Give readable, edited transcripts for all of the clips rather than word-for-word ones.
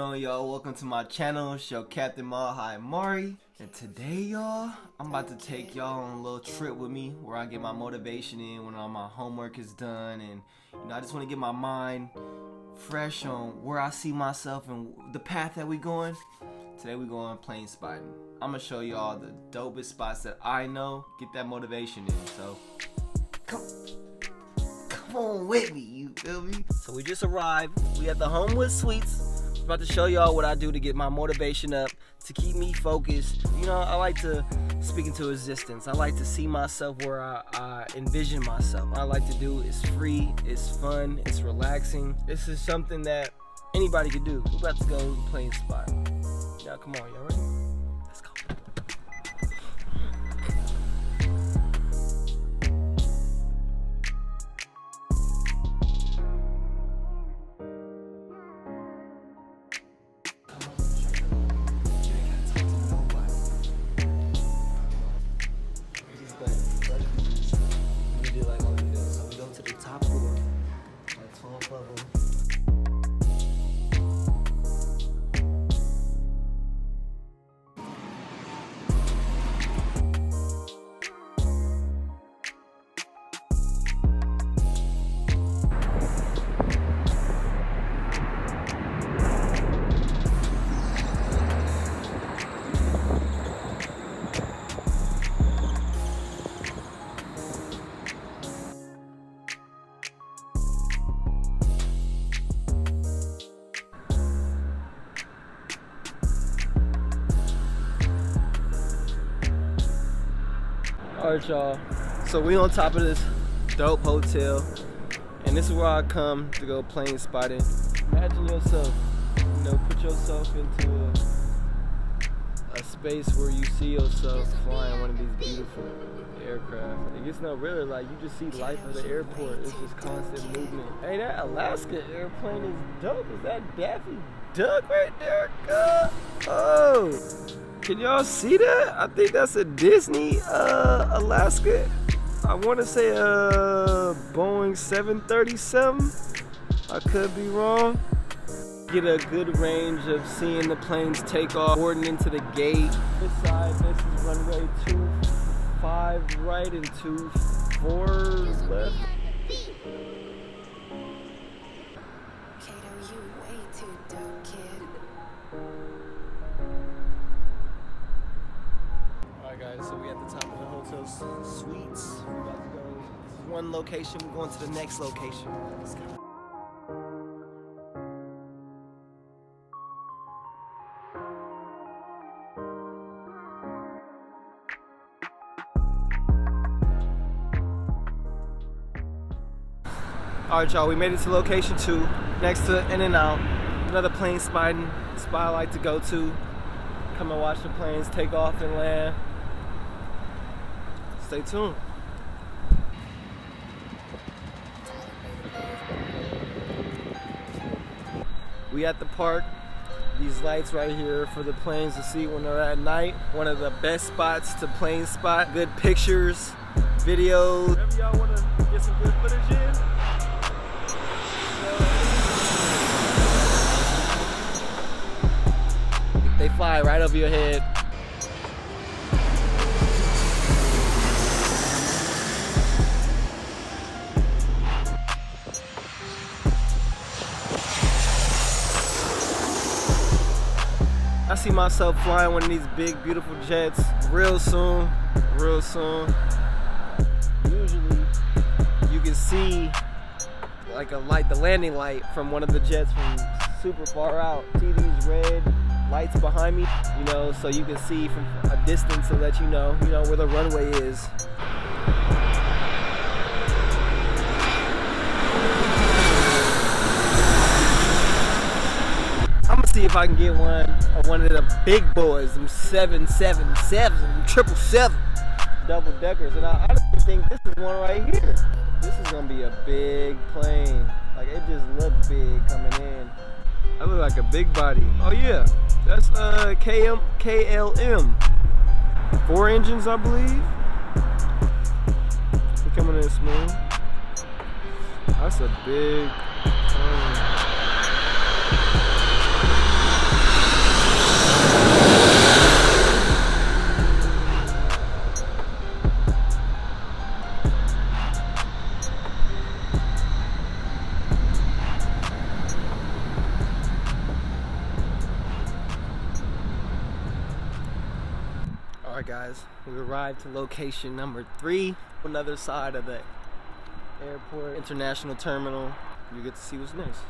on, y'all? Welcome to my channel. It's your Captain Mahai Mari. And today, y'all, I'm about to take y'all on a little trip with me where I get my motivation in when all my homework is done. And, I just want to get my mind fresh on where I see myself and the path that we going. Today, we going plane spotting. I'm going to show y'all the dopest spots that I know. Get that motivation in. So, come on with me, you feel me? So we just arrived. We at the Homewood Suites. I'm about to show y'all what I do to get my motivation up, to keep me focused. I like to speak into existence. I like to see myself where I envision myself. What I like to do is free, it's fun, it's relaxing. This is something that anybody could do. We're about to go plane spot. Y'all, come on, y'all ready? Let's go. Alright, y'all, so we on top of this dope hotel, and this is where I come to go plane spotting. Imagine yourself, put yourself into a space where you see yourself flying one of these beautiful aircraft. It gets no realer, like you just see life at the airport. It's just constant movement. Hey, that Alaska airplane is dope. Is that Daffy Duck right there? God. Oh. Can y'all see that? I think that's a Disney Alaska. I want to say a Boeing 737. I could be wrong. Get a good range of seeing the planes take off, boarding into the gate. This side, this is runway 25 right and 24 left. Guys, so we at the top of the hotel suites. We're about to go. This is one location. We're going to the next location. Let's go. Alright, y'all, we made it to location 2, next to In-N-Out. Another plane spotting spot I like to go to. Come and watch the planes take off and land. Stay tuned. We at the park. These lights right here for the planes to see when they're at night. One of the best spots to plane spot. Good pictures, videos. Whenever y'all want to get some good footage in. They fly right over your head. I see myself flying one of these big, beautiful jets real soon, real soon. Usually, you can see like a light, the landing light from one of the jets from super far out. See these red lights behind me, so you can see from a distance to let you know where the runway is. I'm gonna see if I can get one of the big boys, them 777, 777 double deckers, and I honestly think this is one right here. This is gonna be a big plane. Like, it just looked big coming in. That look like a big body. Oh yeah, that's KLM. 4 engines, I believe. They're coming in smooth. That's a big plane. guys, we arrived to location number 3, another side of the airport international terminal. You get to see what's next.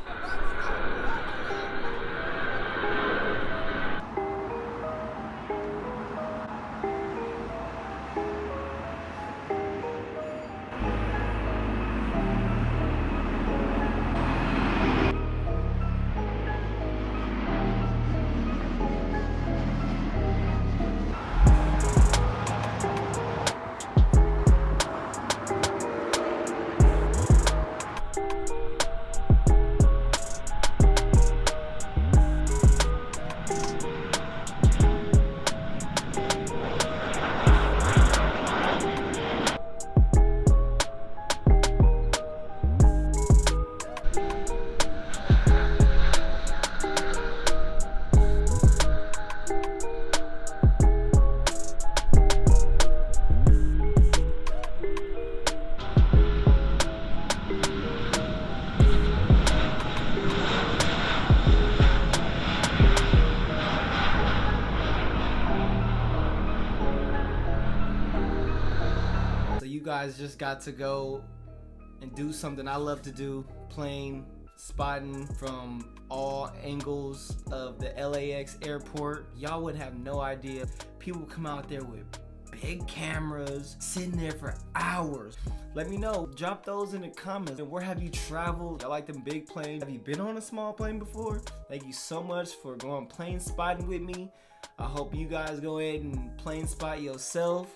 You guys just got to go and do something I love to do, plane spotting from all angles of the LAX airport. Y'all would have no idea. People come out there with big cameras, sitting there for hours. Let me know, drop those in the comments. And where have you traveled? I like them big planes. Have you been on a small plane before? Thank you so much for going plane spotting with me. I hope you guys go ahead and plane spot yourself.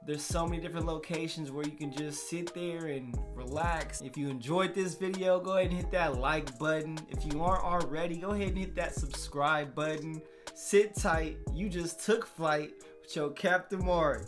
There's so many different locations where you can just sit there and relax. If you enjoyed this video, go ahead and hit that like button. If you aren't already, go ahead and hit that subscribe button. Sit tight. You just took flight with your Captain Mark.